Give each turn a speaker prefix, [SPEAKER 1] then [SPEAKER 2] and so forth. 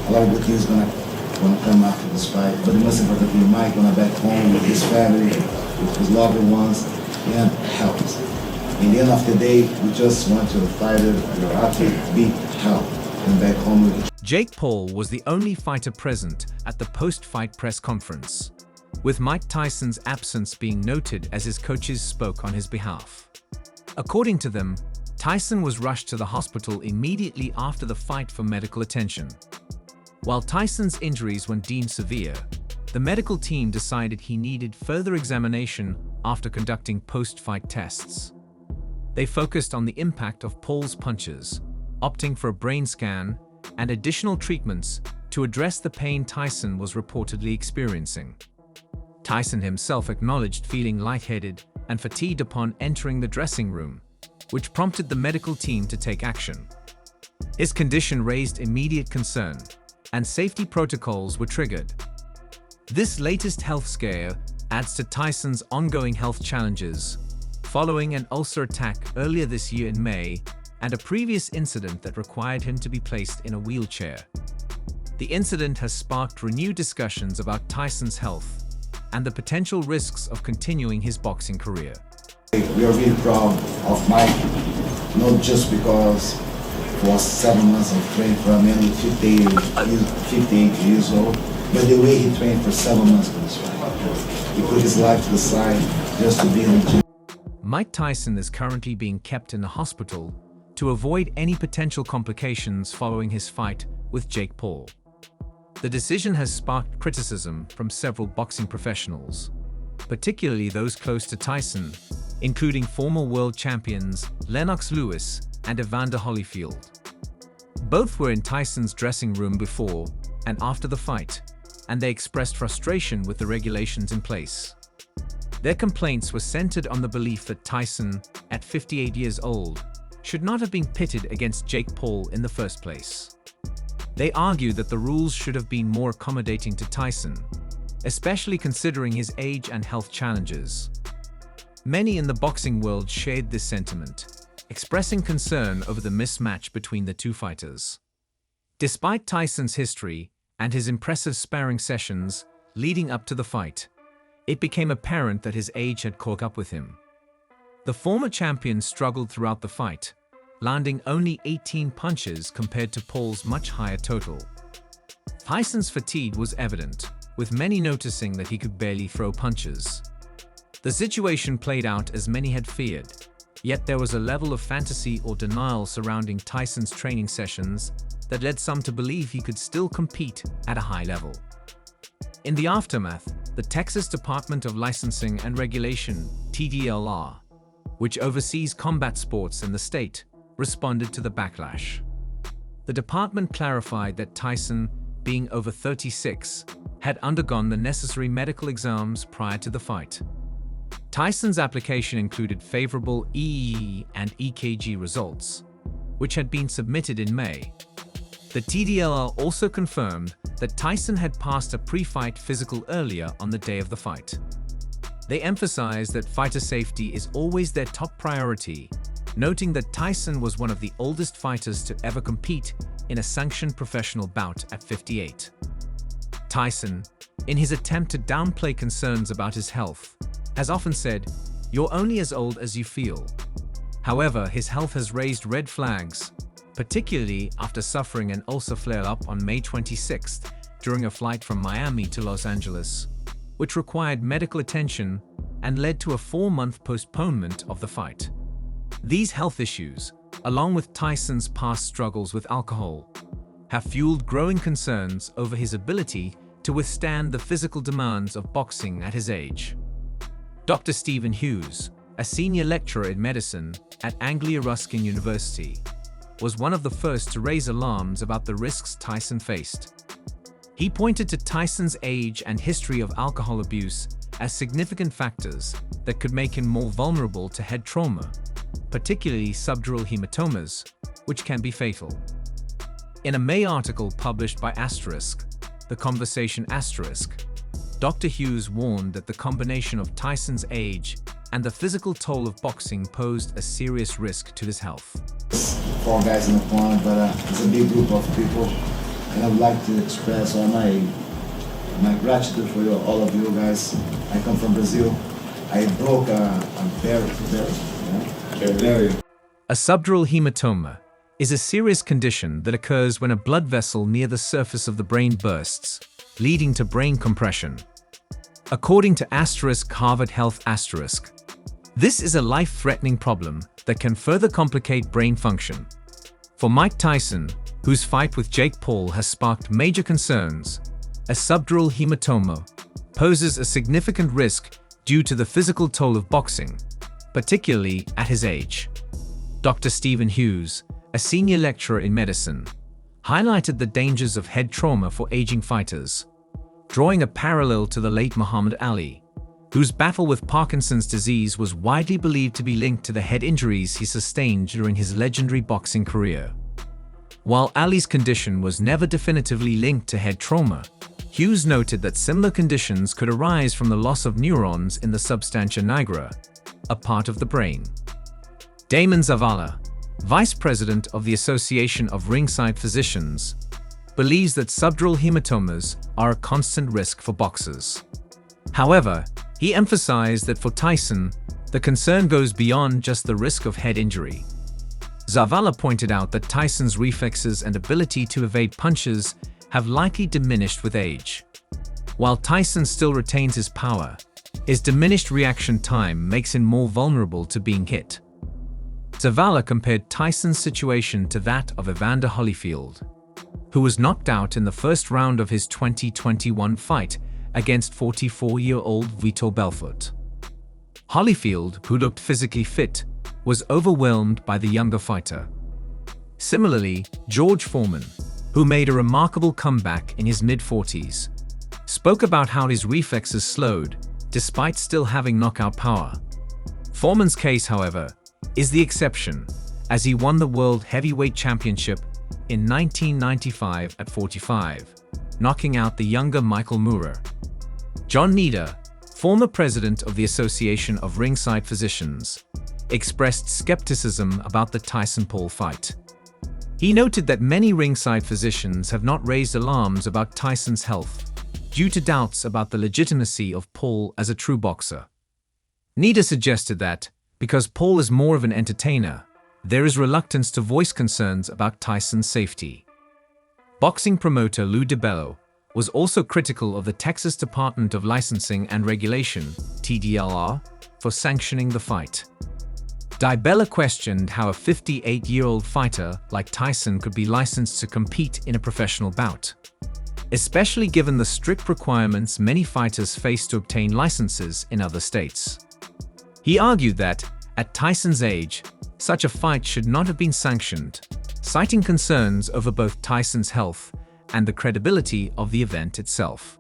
[SPEAKER 1] a lot of good things gonna come after this fight. But the most important thing, Mike gonna back home with his family, with his loved ones, and health. In the end of the day, we just want your fighter, your athlete, be healthy and back home with it.
[SPEAKER 2] Jake Paul was the only fighter present at the post-fight press conference, with Mike Tyson's absence being noted as his coaches spoke on his behalf. According to them, Tyson was rushed to the hospital immediately after the fight for medical attention. While Tyson's injuries were deemed severe, the medical team decided he needed further examination after conducting post-fight tests. They focused on the impact of Paul's punches, opting for a brain scan and additional treatments to address the pain Tyson was reportedly experiencing. Tyson himself acknowledged feeling lightheaded and fatigued upon entering the dressing room, which prompted the medical team to take action. His condition raised immediate concern, and safety protocols were triggered. This latest health scare adds to Tyson's ongoing health challenges, following an ulcer attack earlier this year in May and a previous incident that required him to be placed in a wheelchair. The incident has sparked renewed discussions about Tyson's health and the potential risks of continuing his boxing career.
[SPEAKER 1] We are really proud of Mike, not just because it was 7 months of training for a man with 58 years old, but the way he trained for 7 months for this fight. He put his life to the side just to be in the gym.
[SPEAKER 2] Mike Tyson is currently being kept in the hospital to avoid any potential complications following his fight with Jake Paul. The decision has sparked criticism from several boxing professionals, particularly those close to Tyson, including former world champions Lennox Lewis and Evander Holyfield. Both were in Tyson's dressing room before and after the fight, and they expressed frustration with the regulations in place. Their complaints were centered on the belief that Tyson, at 58 years old, should not have been pitted against Jake Paul in the first place. They argue that the rules should have been more accommodating to Tyson, especially considering his age and health challenges. Many in the boxing world shared this sentiment, expressing concern over the mismatch between the two fighters. Despite Tyson's history and his impressive sparring sessions leading up to the fight, it became apparent that his age had caught up with him. The former champion struggled throughout the fight, landing only 18 punches compared to Paul's much higher total. Tyson's fatigue was evident, with many noticing that he could barely throw punches. The situation played out as many had feared, yet there was a level of fantasy or denial surrounding Tyson's training sessions that led some to believe he could still compete at a high level. In the aftermath, the Texas Department of Licensing and Regulation, TDLR, which oversees combat sports in the state, responded to the backlash. The department clarified that Tyson, being over 36, had undergone the necessary medical exams prior to the fight. Tyson's application included favorable EEG and EKG results, which had been submitted in May. The TDLR also confirmed that Tyson had passed a pre-fight physical earlier on the day of the fight. They emphasized that fighter safety is always their top priority, noting that Tyson was one of the oldest fighters to ever compete in a sanctioned professional bout at 58. Tyson, in his attempt to downplay concerns about his health, has often said, "You're only as old as you feel." However, his health has raised red flags, particularly after suffering an ulcer flare-up on May 26th during a flight from Miami to Los Angeles, which required medical attention and led to a 4-month postponement of the fight. These health issues, along with Tyson's past struggles with alcohol, have fueled growing concerns over his ability to withstand the physical demands of boxing at his age. Dr. Stephen Hughes, a senior lecturer in medicine at Anglia Ruskin University, was one of the first to raise alarms about the risks Tyson faced. He pointed to Tyson's age and history of alcohol abuse as significant factors that could make him more vulnerable to head trauma, particularly subdural hematomas, which can be fatal. In a May article published by The Conversation Dr. Hughes warned that the combination of Tyson's age and the physical toll of boxing posed a serious risk to his health.
[SPEAKER 1] 4 guys in the corner, but it's a big group of people, And I would like to express all my gratitude for all of you guys. I come from Brazil. I broke a barrier.
[SPEAKER 2] A subdural hematoma is a serious condition that occurs when a blood vessel near the surface of the brain bursts, leading to brain compression. According to Harvard Health, this is a life-threatening problem that can further complicate brain function. For Mike Tyson, whose fight with Jake Paul has sparked major concerns, a subdural hematoma poses a significant risk due to the physical toll of boxing, particularly at his age. Dr. Stephen Hughes, a senior lecturer in medicine, highlighted the dangers of head trauma for aging fighters, drawing a parallel to the late Muhammad Ali, whose battle with Parkinson's disease was widely believed to be linked to the head injuries he sustained during his legendary boxing career. While Ali's condition was never definitively linked to head trauma, Hughes noted that similar conditions could arise from the loss of neurons in the substantia nigra, a part of the brain. Damon Zavala, vice president of the Association of Ringside Physicians, believes that subdural hematomas are a constant risk for boxers. However, he emphasized that for Tyson, the concern goes beyond just the risk of head injury. Zavala pointed out that Tyson's reflexes and ability to evade punches have likely diminished with age. While Tyson still retains his power, his diminished reaction time makes him more vulnerable to being hit. Zavala compared Tyson's situation to that of Evander Holyfield, who was knocked out in the first round of his 2021 fight against 44-year-old Vitor Belfort. Holyfield, who looked physically fit, was overwhelmed by the younger fighter. Similarly, George Foreman, who made a remarkable comeback in his mid-40s, spoke about how his reflexes slowed despite still having knockout power. Foreman's case, however, is the exception, as he won the World Heavyweight Championship in 1995 at 45, knocking out the younger Michael Moorer. John Nieder, former president of the Association of Ringside Physicians, expressed skepticism about the Tyson-Paul fight. He noted that many ringside physicians have not raised alarms about Tyson's health due to doubts about the legitimacy of Paul as a true boxer. Nieder suggested that, because Paul is more of an entertainer, there is reluctance to voice concerns about Tyson's safety. Boxing promoter Lou DiBello was also critical of the Texas Department of Licensing and Regulation, TDLR, for sanctioning the fight. DiBello questioned how a 58-year-old fighter like Tyson could be licensed to compete in a professional bout, especially given the strict requirements many fighters face to obtain licenses in other states. He argued that, at Tyson's age, such a fight should not have been sanctioned, citing concerns over both Tyson's health and the credibility of the event itself.